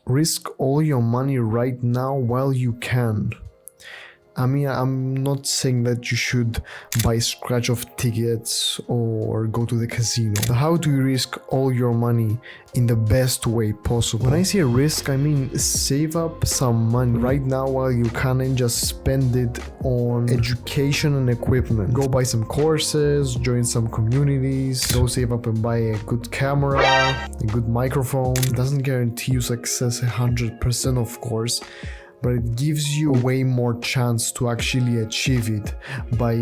risk all your money right now while you can. I mean, I'm not saying that you should buy scratch-off tickets or go to the casino. How do you risk all your money in the best way possible? When I say risk, I mean save up some money right now while you can and just spend it on education and equipment. Go buy some courses, join some communities, go save up and buy a good camera, a good microphone. It doesn't guarantee you success 100%, of course, but it gives you way more chance to actually achieve it by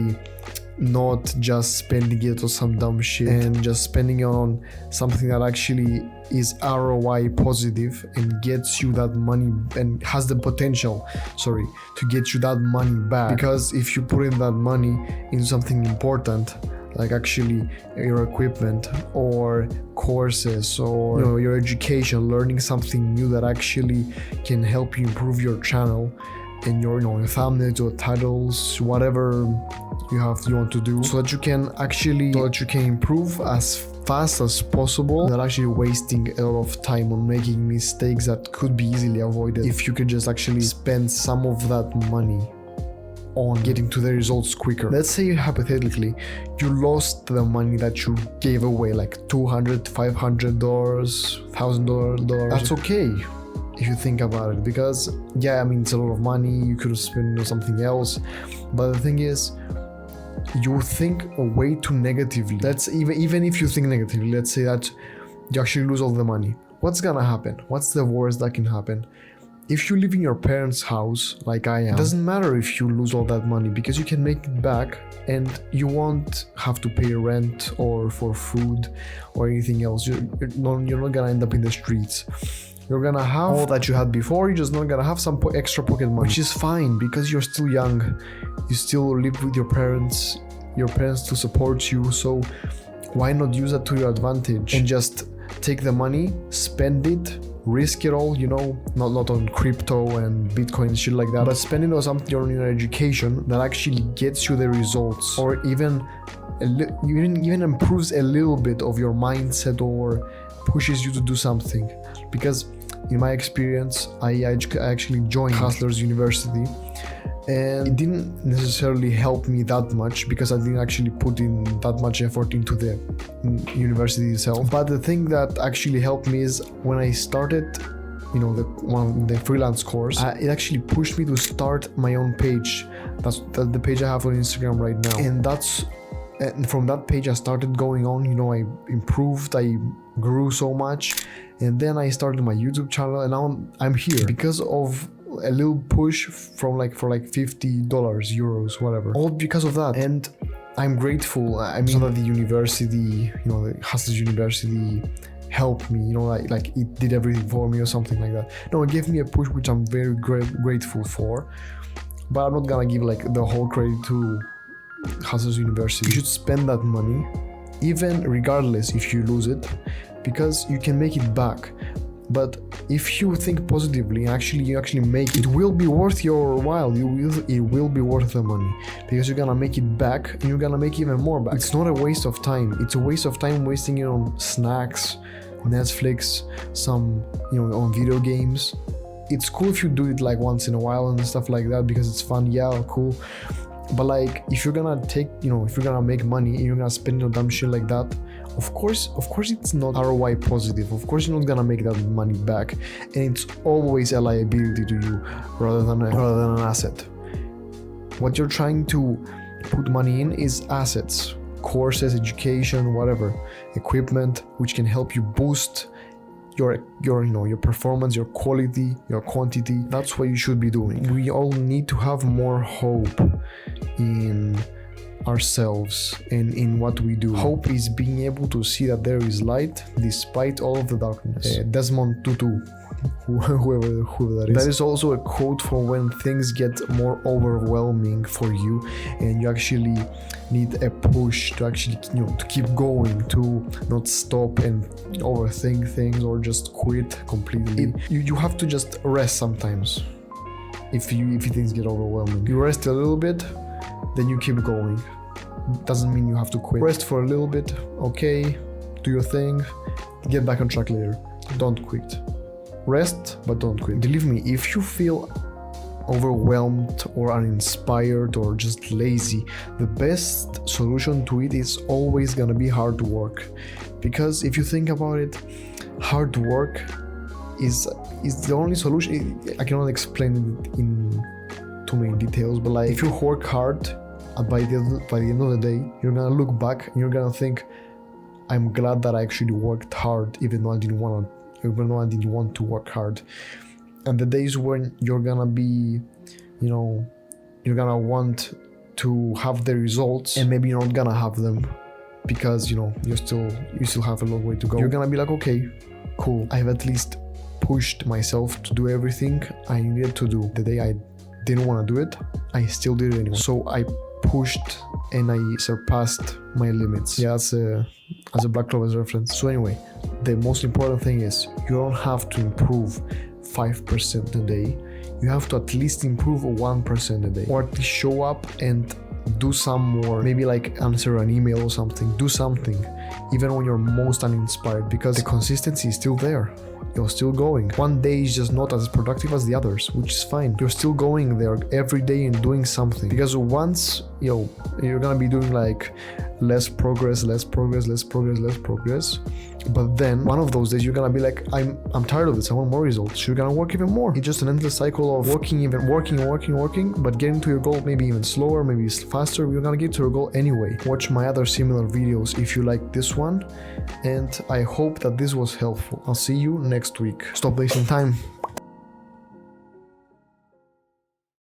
not just spending it on some dumb shit and just spending it on something that actually is ROI positive and gets you that money and has the potential, to get you that money back. Because if you put in that money into something important, like actually your equipment or courses or your education, learning something new that actually can help you improve your channel and your thumbnails or titles, whatever you want to do, so that you can improve as fast as possible, not actually wasting a lot of time on making mistakes that could be easily avoided if you could just actually spend some of that money on getting to the results quicker. Let's say hypothetically you lost the money that you gave away, like $200, $500, $1,000. That's okay if you think about it, because it's a lot of money. You could have spent on something else, but the thing is, you think way too negatively. That's even if you think negatively, let's say that you actually lose all the money. What's gonna happen? What's the worst that can happen? If you live in your parents' house, like I am, it doesn't matter if you lose all that money, because you can make it back and you won't have to pay rent or for food or anything else. You're not gonna end up in the streets. You're gonna have all that you had before, you're just not gonna have some extra pocket money, which is fine because you're still young. You still live with your parents to support you, so why not use that to your advantage and just take the money, spend it, risk it all, not on crypto and Bitcoin and shit like that, but spend it on something on your education that actually gets you the results, or even improves a little bit of your mindset or pushes you to do something. Because in my experience, I actually joined Hustlers University, and it didn't necessarily help me that much because I didn't actually put in that much effort into the university itself. But the thing that actually helped me is when I started the freelance course, it actually pushed me to start my own page. That's the page I have on Instagram right now, and from that page I started going on. I improved, I grew so much, and then I started my YouTube channel, and now I'm here because of a little push from for $50, euros, whatever, all because of that. And I'm grateful. I mean, that the university, the Hustlers University helped me, like it did everything for me or something like that. No, it gave me a push, which I'm very grateful for, but I'm not gonna give the whole credit to Hustlers University. You should spend that money, even regardless if you lose it, because you can make it back. But if you think positively and you actually make it, it will be worth your while. It will be worth the money, because you're gonna make it back and you're gonna make even more back. It's not a waste of time. It's a waste of time wasting it on snacks, Netflix, some on video games. It's cool if you do it once in a while and stuff like that because it's fun. Yeah, cool. But if you're gonna if you're gonna make money and you're gonna spend it on dumb shit like that, of course it's not ROI positive. Of course you're not gonna make that money back, and it's always a liability to you rather than an asset. What you're trying to put money in is assets, courses, education, whatever, equipment, which can help you boost your performance, your quality, your quantity. That's what you should be doing. We all need to have more hope in ourselves and in what we do. Hope is being able to see that there is light despite all of the darkness. Desmond Tutu, whoever that is. That is also a quote for when things get more overwhelming for you and you actually need a push to actually to keep going, to not stop and overthink things or just quit completely. You have to just rest sometimes. If things get overwhelming, you rest a little bit, then you keep going. Doesn't mean you have to quit. Rest for a little bit, okay, do your thing, get back on track later. Don't quit. rest, but don't quit. Believe me, if you feel overwhelmed or uninspired or just lazy, the best solution to it is always gonna be hard work. Because if you think about it, hard work is the only solution. I cannot explain it in too many details, but like if you work hard, by the end of the day, you're gonna look back and you're gonna think, I'm glad that I actually worked hard, even though I didn't want to work hard. And the days when you're gonna be, you're gonna want to have the results and maybe you're not gonna have them because you still have a long way to go. You're gonna be like, okay, cool, I've at least pushed myself to do everything I needed to do. The day I didn't want to do it, I still did it anyway. So I pushed and I surpassed my limits. Yeah, as a Black Clovers reference. So anyway, the most important thing is you don't have to improve 5% a day. You have to at least improve 1% a day, or at least show up and do some more, maybe like answer an email or something. Do something even when you're most uninspired, because the consistency is still there. You're still going. One day is just not as productive as the others, which is fine. You're still going there every day and doing something, because once you're gonna be doing like less progress, but then one of those days you're gonna be like, I'm tired of this, I want more results. So you're gonna work even more. It's just an endless cycle of working, but getting to your goal maybe even slower, maybe faster. You're gonna get to your goal anyway. Watch my other similar videos if you like this one, and I hope that this was helpful. I'll see you next week. Stop wasting time.